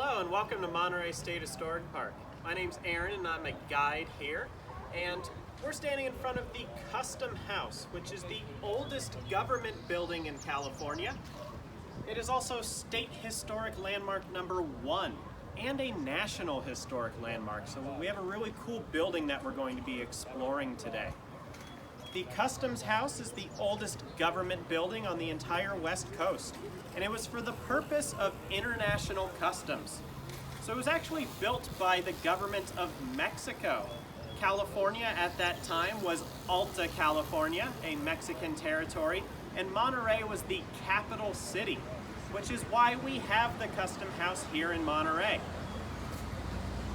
Hello and welcome to Monterey State Historic Park. My name's Aaron and I'm a guide here, and we're standing in front of the Custom House, which is the oldest government building in California. It is also State Historic Landmark number 1 and a National Historic Landmark, so we have a really cool building that we're going to be exploring today. The Customs House is the oldest government building on the entire West Coast, and it was for the purpose of international customs. So it was actually built by the government of Mexico. California at that time was Alta California, a Mexican territory, and Monterey was the capital city, which is why we have the Custom House here in Monterey.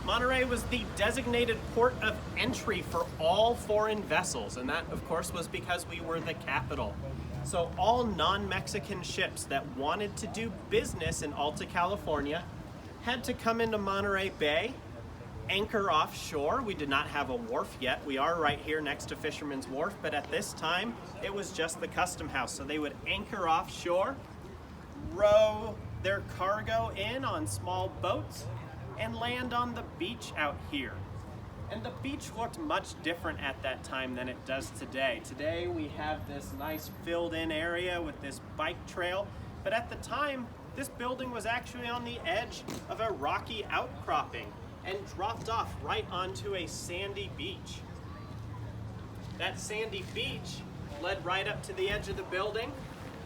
Monterey was the designated port of entry for all foreign vessels, and that, of course, was because we were the capital. So all non-Mexican ships that wanted to do business in Alta California had to come into Monterey Bay, anchor offshore. We did not have a wharf yet. We are right here next to Fisherman's Wharf, but at this time, it was just the Custom House. So they would anchor offshore, row their cargo in on small boats, and land on the beach out here. And the beach looked much different at that time than it does today. Today we have this nice filled in area with this bike trail, but at the time this building was actually on the edge of a rocky outcropping and dropped off right onto a sandy beach. That sandy beach led right up to the edge of the building.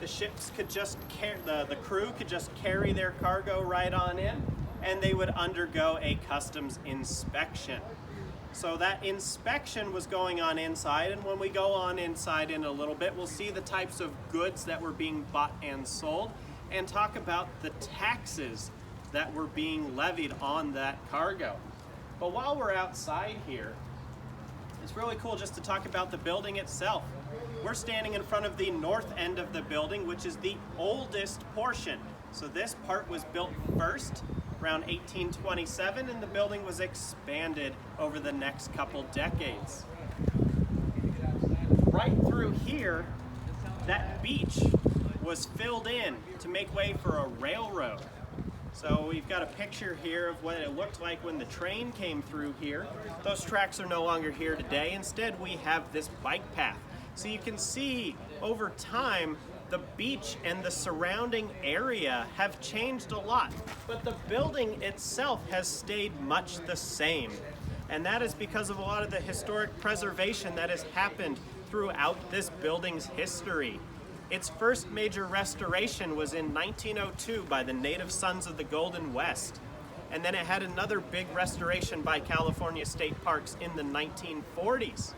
The ships could just the crew could just carry their cargo right on in, and they would undergo a customs inspection. So that inspection was going on inside, and when we go on inside in a little bit, we'll see the types of goods that were being bought and sold, and talk about the taxes that were being levied on that cargo. But while we're outside here, it's really cool just to talk about the building itself. We're standing in front of the north end of the building, which is the oldest portion. So this part was built first, around 1827, and the building was expanded over the next couple decades. Right through here, that beach was filled in to make way for a railroad. So we've got a picture here of what it looked like when the train came through here. Those tracks are no longer here today. Instead, we have this bike path. So you can see over time, the beach and the surrounding area have changed a lot, but the building itself has stayed much the same. And that is because of a lot of the historic preservation that has happened throughout this building's history. Its first major restoration was in 1902 by the Native Sons of the Golden West. And then it had another big restoration by California State Parks in the 1940s.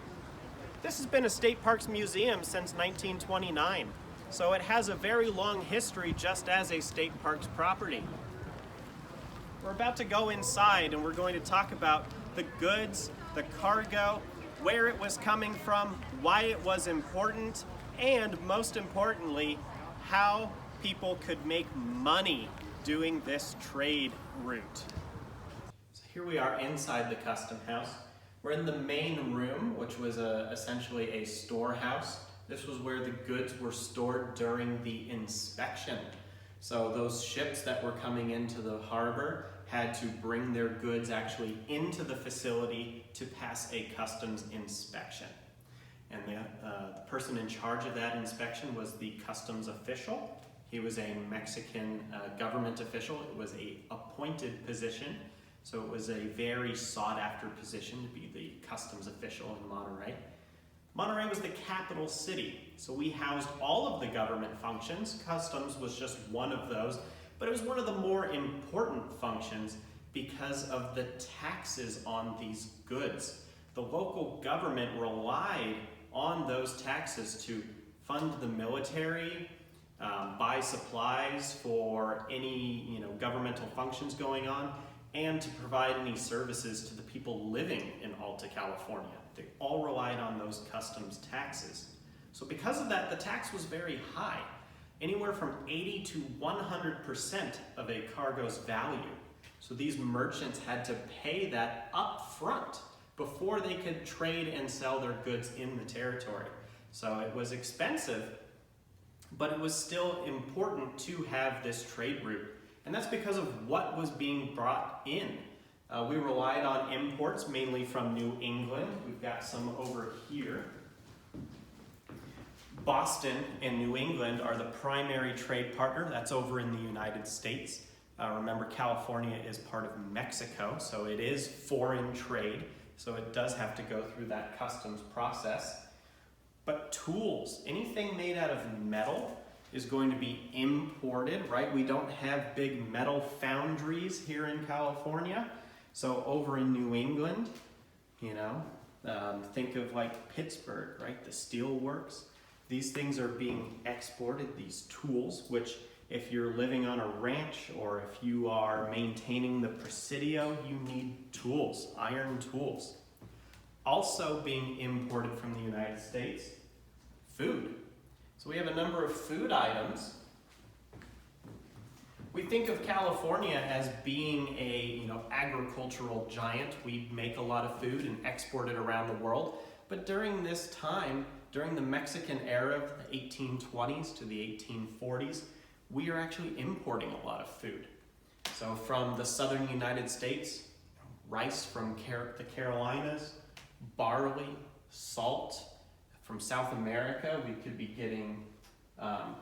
This has been a state parks museum since 1929. So it has a very long history just as a state parks property. We're about to go inside and we're going to talk about the goods, the cargo, where it was coming from, why it was important, and most importantly, how people could make money doing this trade route. So here we are inside the Custom House. We're in the main room, which was essentially a storehouse. This was where the goods were stored during the inspection. So those ships that were coming into the harbor had to bring their goods actually into the facility to pass a customs inspection. And the person in charge of that inspection was the customs official. He was a Mexican government official. It was an appointed position. So it was a very sought after position to be the customs official in Monterey. Monterey was the capital city, so we housed all of the government functions. Customs was just one of those, but it was one of the more important functions because of the taxes on these goods. The local government relied on those taxes to fund the military, buy supplies for any governmental functions going on, and to provide any services to the people living in Alta California. They all relied on those customs taxes. So because of that, the tax was very high, anywhere from 80 to 100% of a cargo's value. So these merchants had to pay that up front before they could trade and sell their goods in the territory. So it was expensive, but it was still important to have this trade route. And that's because of what was being brought in. We relied on imports mainly from New England. We've got some over here. Boston and New England are the primary trade partner. That's over in the United States. Remember, California is part of Mexico, so it is foreign trade. So it does have to go through that customs process. But tools, anything made out of metal is going to be imported, right? We don't have big metal foundries here in California. So over in New England, you know, think of like Pittsburgh, right? The steel works. These things are being exported, these tools, which if you're living on a ranch or if you are maintaining the Presidio, you need tools, iron tools. Also being imported from the United States, food. So we have a number of food items. We think of California as being a agricultural giant. We make a lot of food and export it around the world. But during this time, during the Mexican era, the 1820s to the 1840s, we are actually importing a lot of food. So from the southern United States, rice from the Carolinas, barley, salt. From South America, we could be getting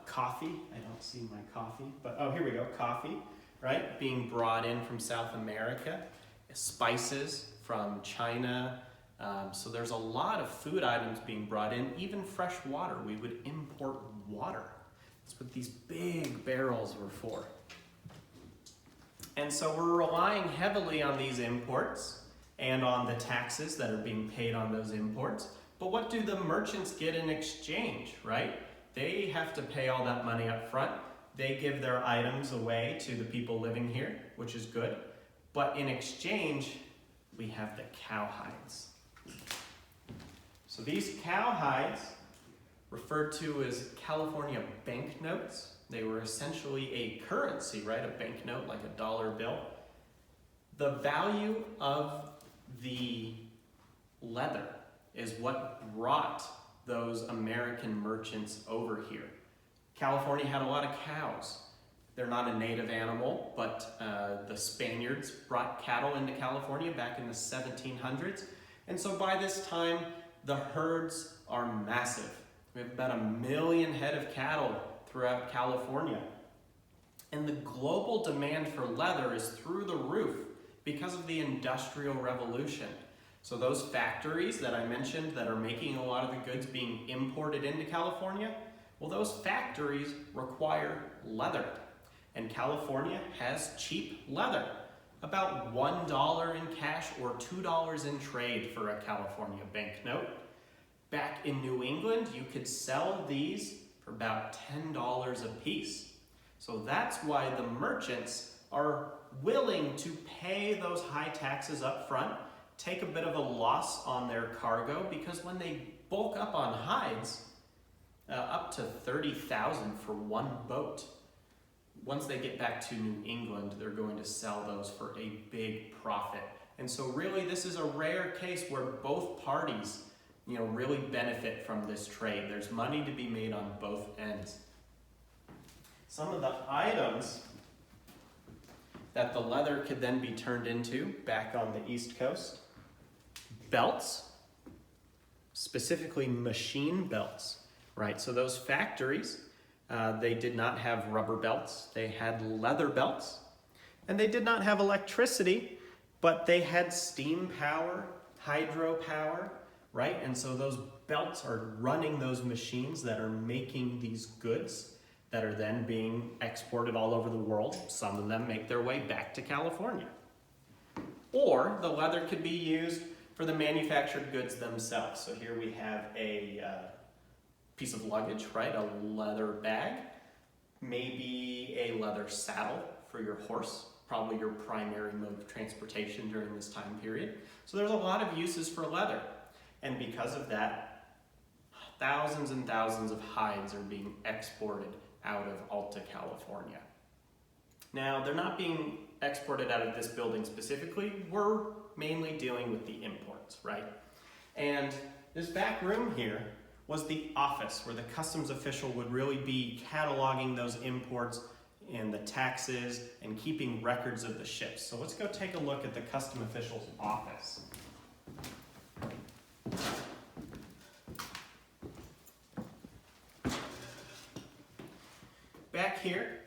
coffee. I don't see my coffee, but oh, here we go, coffee, right? Being brought in from South America. Spices from China. So there's a lot of food items being brought in, even fresh water. We would import water. That's what these big barrels were for. And so we're relying heavily on these imports and on the taxes that are being paid on those imports. But what do the merchants get in exchange, right? They have to pay all that money up front. They give their items away to the people living here, which is good. But in exchange, we have the cowhides. So these cowhides, referred to as California banknotes, they were essentially a currency, right? A banknote, like a dollar bill. The value of the leather is what brought those American merchants over here. California had a lot of cows. They're not a native animal, but the Spaniards brought cattle into California back in the 1700s. And so by this time, the herds are massive. We have about 1 million head of cattle throughout California. And the global demand for leather is through the roof because of the Industrial Revolution. So those factories that I mentioned that are making a lot of the goods being imported into California, well, those factories require leather. And California has cheap leather, about $1 in cash or $2 in trade for a California banknote. Back in New England, you could sell these for about $10 a piece. So that's why the merchants are willing to pay those high taxes up front, take a bit of a loss on their cargo, because when they bulk up on hides, up to $30,000 for one boat. Once they get back to New England, they're going to sell those for a big profit. And so really this is a rare case where both parties really benefit from this trade. There's money to be made on both ends. Some of the items that the leather could then be turned into back on the East Coast: belts, specifically machine belts, right? So those factories, they did not have rubber belts. They had leather belts, and they did not have electricity, but they had steam power, hydropower, right? And so those belts are running those machines that are making these goods that are then being exported all over the world. Some of them make their way back to California. Or the leather could be used for the manufactured goods themselves. So here we have a piece of luggage, right? A leather bag, maybe a leather saddle for your horse, probably your primary mode of transportation during this time period. So there's a lot of uses for leather. And because of that, thousands and thousands of hides are being exported out of Alta California. Now, they're not being exported out of this building specifically. We're mainly dealing with the imports, right? And this back room here was the office where the customs official would really be cataloging those imports and the taxes and keeping records of the ships. So let's go take a look at the custom official's office. Back here,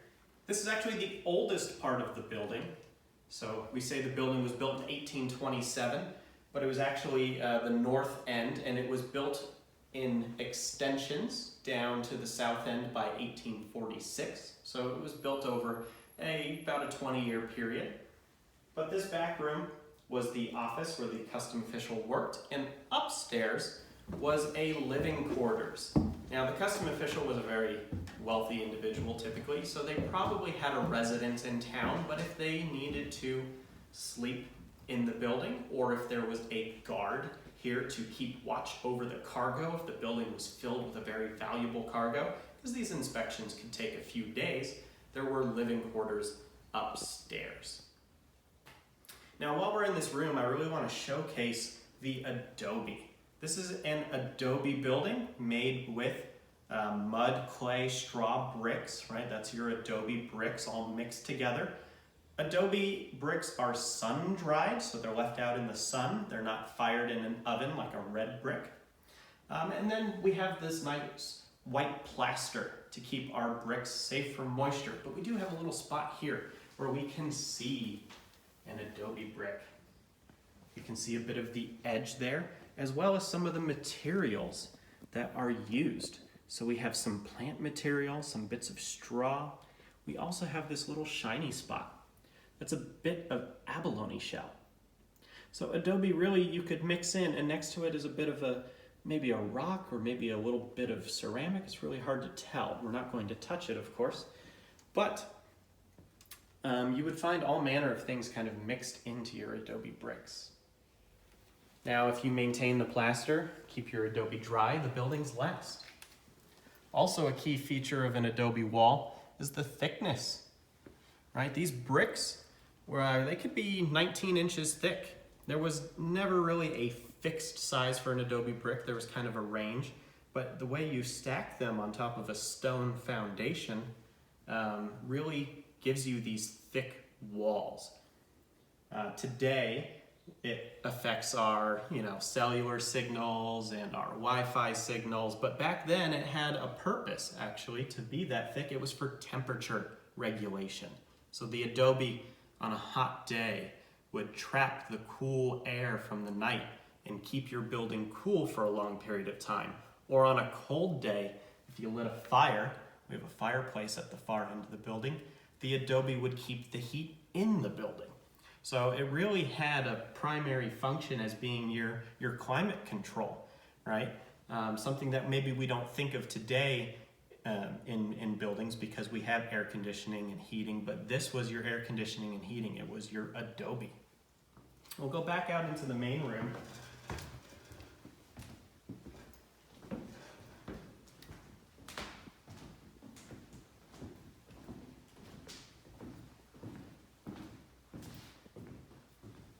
this is actually the oldest part of the building. So we say the building was built in 1827, but it was actually the north end, and it was built in extensions down to the south end by 1846. So it was built over about a 20-year period. But this back room was the office where the custom official worked, and upstairs was a living quarters. Now, the custom official was a very wealthy individual typically, so they probably had a residence in town, but if they needed to sleep in the building, or if there was a guard here to keep watch over the cargo, if the building was filled with a very valuable cargo, because these inspections could take a few days, there were living quarters upstairs. Now, while we're in this room, I really want to showcase the adobe. This is an adobe building made with mud, clay, straw bricks, right? That's your adobe bricks all mixed together. Adobe bricks are sun-dried, so they're left out in the sun. They're not fired in an oven like a red brick. And then we have this nice white plaster to keep our bricks safe from moisture. But we do have a little spot here where we can see an adobe brick. You can see a bit of the edge there, as well as some of the materials that are used. So we have some plant material, some bits of straw. We also have this little shiny spot. That's a bit of abalone shell. So adobe really you could mix in, and next to it is a bit of maybe a rock or maybe a little bit of ceramic. It's really hard to tell. We're not going to touch it, of course. But you would find all manner of things kind of mixed into your adobe bricks. Now, if you maintain the plaster, keep your adobe dry, the buildings last. Also, a key feature of an adobe wall is the thickness, right? These bricks, they could be 19 inches thick. There was never really a fixed size for an adobe brick. There was kind of a range, but the way you stack them on top of a stone foundation really gives you these thick walls. Today, it affects our, cellular signals and our Wi-Fi signals, but back then it had a purpose actually to be that thick. It was for temperature regulation. So the adobe on a hot day would trap the cool air from the night and keep your building cool for a long period of time. Or on a cold day, if you lit a fire, we have a fireplace at the far end of the building, the adobe would keep the heat in the building. So it really had a primary function as being your climate control, right? Something that maybe we don't think of today in buildings because we have air conditioning and heating, but this was your air conditioning and heating. It was your adobe. We'll go back out into the main room.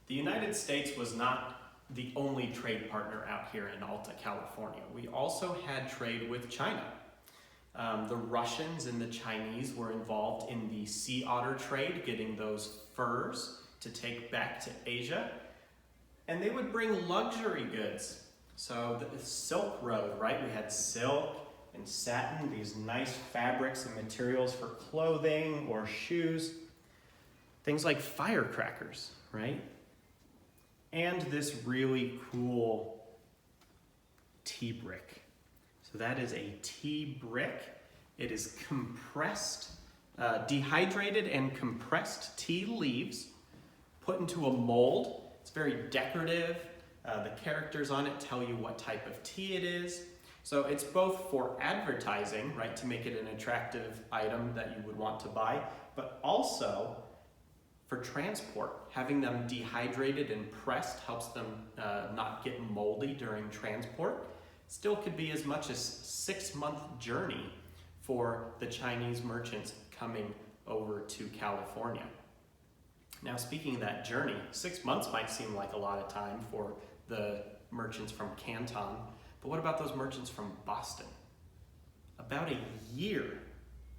The United States was not the only trade partner out here in Alta, California. We also had trade with China. The Russians and the Chinese were involved in the sea otter trade, getting those furs to take back to Asia. And they would bring luxury goods. So the Silk Road, right? We had silk and satin, these nice fabrics and materials for clothing or shoes. Things like firecrackers, right? And this really cool tea brick. So that is a tea brick. It is compressed, dehydrated and compressed tea leaves put into a mold. It's very decorative. The characters on it tell you what type of tea it is. So it's both for advertising, right, to make it an attractive item that you would want to buy, but also for transport. Having them dehydrated and pressed helps them not get moldy during transport. Still could be as much as 6-month journey for the Chinese merchants coming over to California. Now, speaking of that journey, 6 months might seem like a lot of time for the merchants from Canton, but what about those merchants from Boston? About a year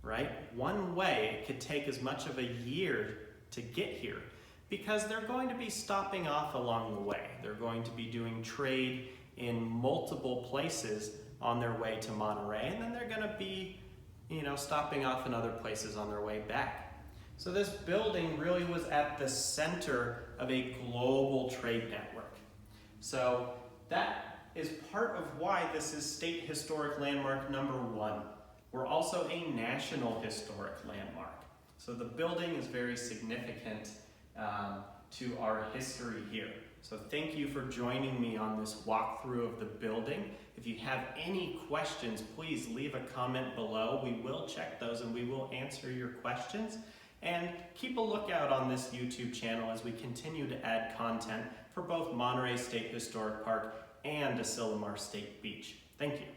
right? One way it could take as much of a year to get here because they're going to be stopping off along the way. They're going to be doing trade in multiple places on their way to Monterey, and then they're going to be, stopping off in other places on their way back. So this building really was at the center of a global trade network. So that is part of why this is State Historic Landmark number 1. We're also a National Historic Landmark. So the building is very significant to our history here. So thank you for joining me on this walkthrough of the building. If you have any questions, please leave a comment below. We will check those and we will answer your questions. And keep a lookout on this YouTube channel as we continue to add content for both Monterey State Historic Park and Asilomar State Beach. Thank you.